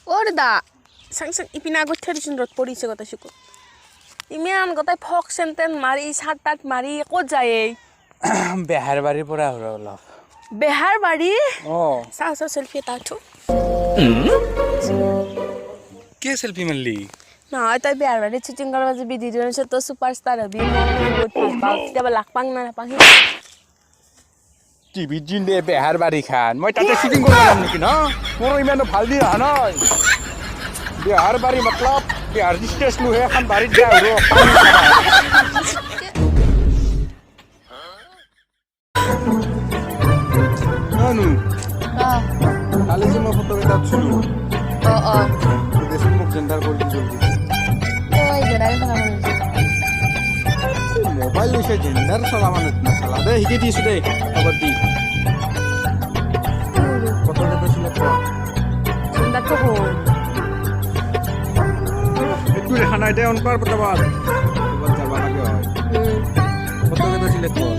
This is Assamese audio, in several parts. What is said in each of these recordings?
Ore da, sang ipina go tradition rot pori se gota shuko. Imian gota folk senten mari satat mari ko jaye. Behar bari pora hora olaf. Behar bari? Oh. Sa selfie ta thu. Ke selfie malli? Na, tai behar bari shooting karwa je video se to superstar hobi mo good pass. Teba lakpang na pang. TV jinde behar bari khan. Moi tate shooting korba jam niki na. Moro imano phaldi ha na. Behar bari matlab behar stage lu he khan bari ja horo. Anu. Kali se mo photo eta chulu. Desmuk gender kor di joldi. Oi, jara ka na. Mobile se gender sala manut na sala de hige di sude abadi. Photo eta select kor. Sunda to ho. Etu khana ide on par patawal. Bal jaba lage hoy. Photo eta select kor.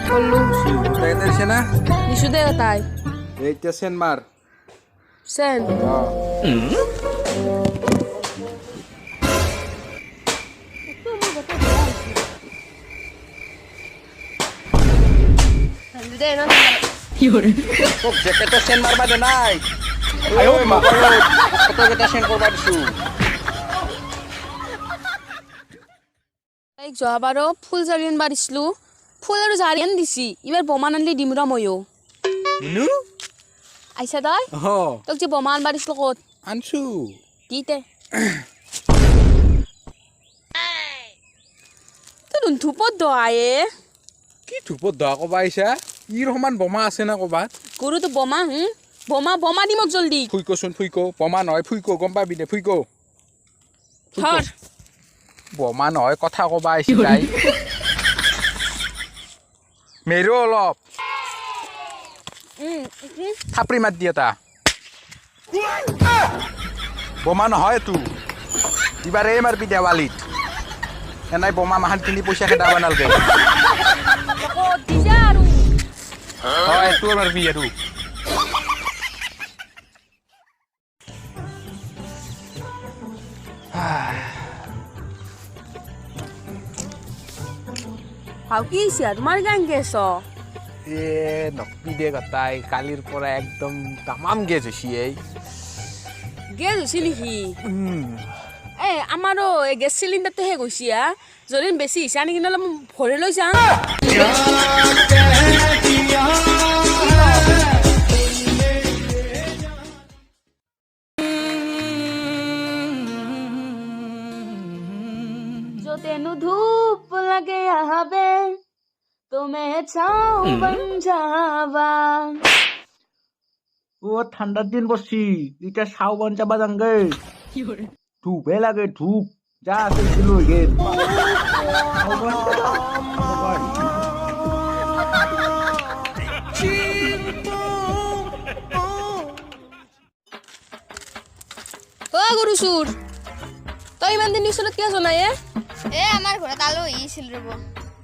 Kollu. Photo eta se na. Ni sude gatai. Eta sen mar. Sen. Deh, no. Yore. Kok jaket sen mar bade nai. Ayo ma. Foto kita sen korba disu. Like joabaro full zarian barislu. Full aru zarian disi. Ibar boman anli dimura moyo. Nu? Aisa dai? Oh. Tok je boman barislu kot. Ansu. Dite. Tudun thupot do aye. Ki thupot da ko baisa? ই রহমান বোমা আছে না কবাত গরু তো বোমা বোমা দিমক জলদি ফুইকো শুন ফুইকো বোমা নয় ফুইকো গম পাবি দে ফুইকো ধর বোমা নয় কথা কবা আইছি তাই মেরো অলপ থাপড়ি মাত দিয়ে তা বোমা নহয় তু দিবারে মারবি দেওয়ালিত এনাই বোমা মাহান কিনি পয়সা খেদাবা নালগে হয় তোর মারবি আৰু হাউ কি সিয়া তোমার গান গেছো এ নকপি দে গতাই কালির পরা একদম তামাম গেছ এই গেছি নেকি এ আমারও গ্যাস সিলিন্ডার তো হে গইছিয়া জরিন বেশি ইসা নি কিনলে ভরে লই যাম जो तेनु धूप लगे आवे तो मैं छाँव बन जावा ও ঠান্ডার দিন বসছি এটা শাওবন চাবা যাঙ্গে ধূপে লাগে ধূপ যা আছে কিলো গে ও গুরু সুর তই ইমান দিন টিউশনত কিয় জনাই এ আমাৰ ঘৰত আলু আহিছিল ৰব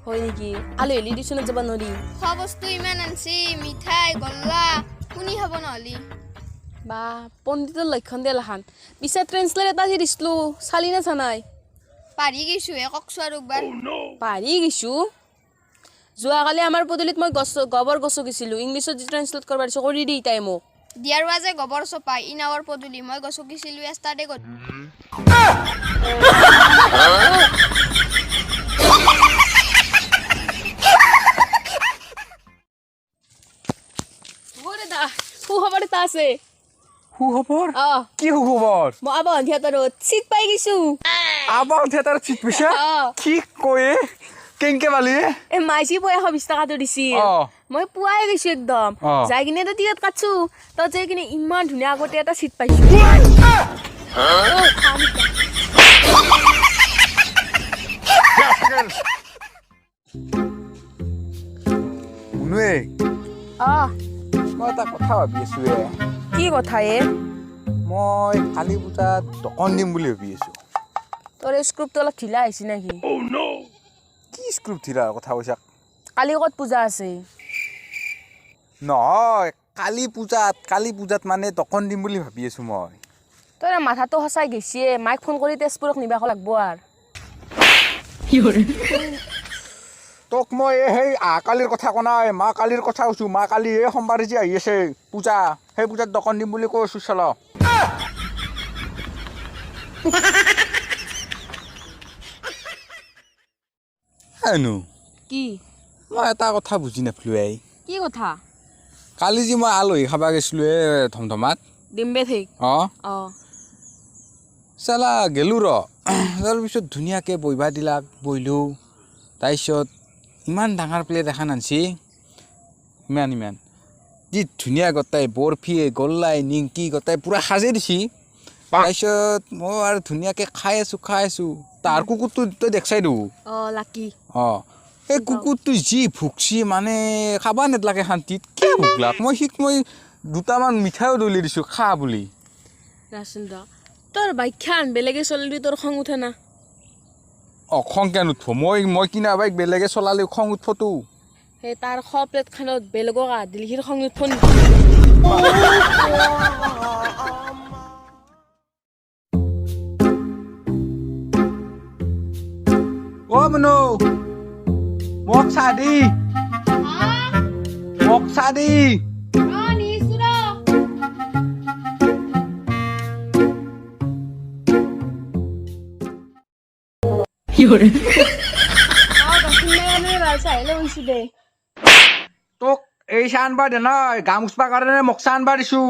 হয় নেকি আলু এলি টিউশনত যাব নৰি খোৱা বস্তু ইমান আনছি মিঠাই গল্লা কোনি খাব নহলি বা পণ্ডিতৰ লক্ষণ দে লাখান পিছে ট্ৰেন্সলেট এটা দি দিছলো চালি না জানাই পাৰি গৈছো ককছো আৰু একবাৰ পাৰি গিছো যোৱাকালি আমাৰ পদূলিত মই গোবৰ গছ গিছিলো ইংলিছত যি ট্ৰেন্সলেট কৰিব দিছো কৰি দি তাই মোক দিয়াৰ বাজে গোবৰ চপাই ইনাৱৰ পদুলি মই গছ গিছিলো এষ্টাডে গত ওৰে দা খবৰ এটা আছে সুখবৰ কি সুখবৰ মই আবাহন থিয়েটাৰত চিট পাই গিছো আবাহন থিয়েটাৰত চিট পাইছা কি কয়ে কেংকে বালি এ মাইছি 120 টাকাটো দিছি মই পুৱাই গৈছো একদম যাই কিনে এটা টিকট কাটছো তই যাই কিনে ইমান ধুনীয়া আগতে এটা চিট পাইছো মুনুৱে মই এটা কথা ভাবি আছো কি কথা মই কালি পূজাত দোকান দিম বুলি ভাবি আছো তোর স্ক্রিপ্ট অলপ ঢিলা আহিছে নাকি কি স্ক্রিপ্ট ঢিলা কথা কৈছা কালি কত পূজা আছে নহয় কালি পূজাত মানে দোকান দিম বুলি ভাবি আছো মই তোৰ মাথাটো সঁচাই গৈছে মাইক ফোন কৰি তেজপুৰক নিবাক লাগব আৰু তোক মই সেই কালিৰ কথা কোৱা নাই মা কালিৰ কথা কৈছো মা কালি এই সোমবাৰে যে আহি আছে পূজা সেই পূজাত দোকান দিম বুলি কৈ আছো চল হেনো কি মই এটা কথা বুজি নাপালো কি কথা কালি যে মই আলহী খাব গৈছিলো ধমধমাত ডিম্বে ঠিক অ চালা গেলো তাৰপিছত ধুনীয়াকৈ বহিবা দিলাক বহিলোঁ তাৰপিছত ইমান ডাঙৰ প্লেট এখন আনছি ইমান যি ধুনীয়া গোটাই বৰফি গল্লাই নিমকি গোটাই পূৰা সাজে দিছি তাৰপিছত মই আৰু ধুনীয়াকৈ খাই আছোঁ তাৰ কুকুৰটো তই দেখছাই দিওঁ লাকি এই কুকুৰটো যি ভুকছি মানে খাবা নেদলাকে শান্তিত কি ভুকলাক মই দুটামান মিঠাইও দলি দিছোঁ খা বুলি ৰাচন্দ্ৰ তোৰ বাইকখন বেলেগে চলিলি তোৰ খং উঠে না খং কেন উঠব মই কিনা বাইক বেলেগে চলালে খং উঠবতো সেই তাৰ প্লেটখনত বেলেগক দিলিহিৰ খং উঠব অ মনো মোক চাহ দি তোক এই চাহ আনবা দে নাই গা মুচবা কাৰণে মোক চাহ আনবা দিছো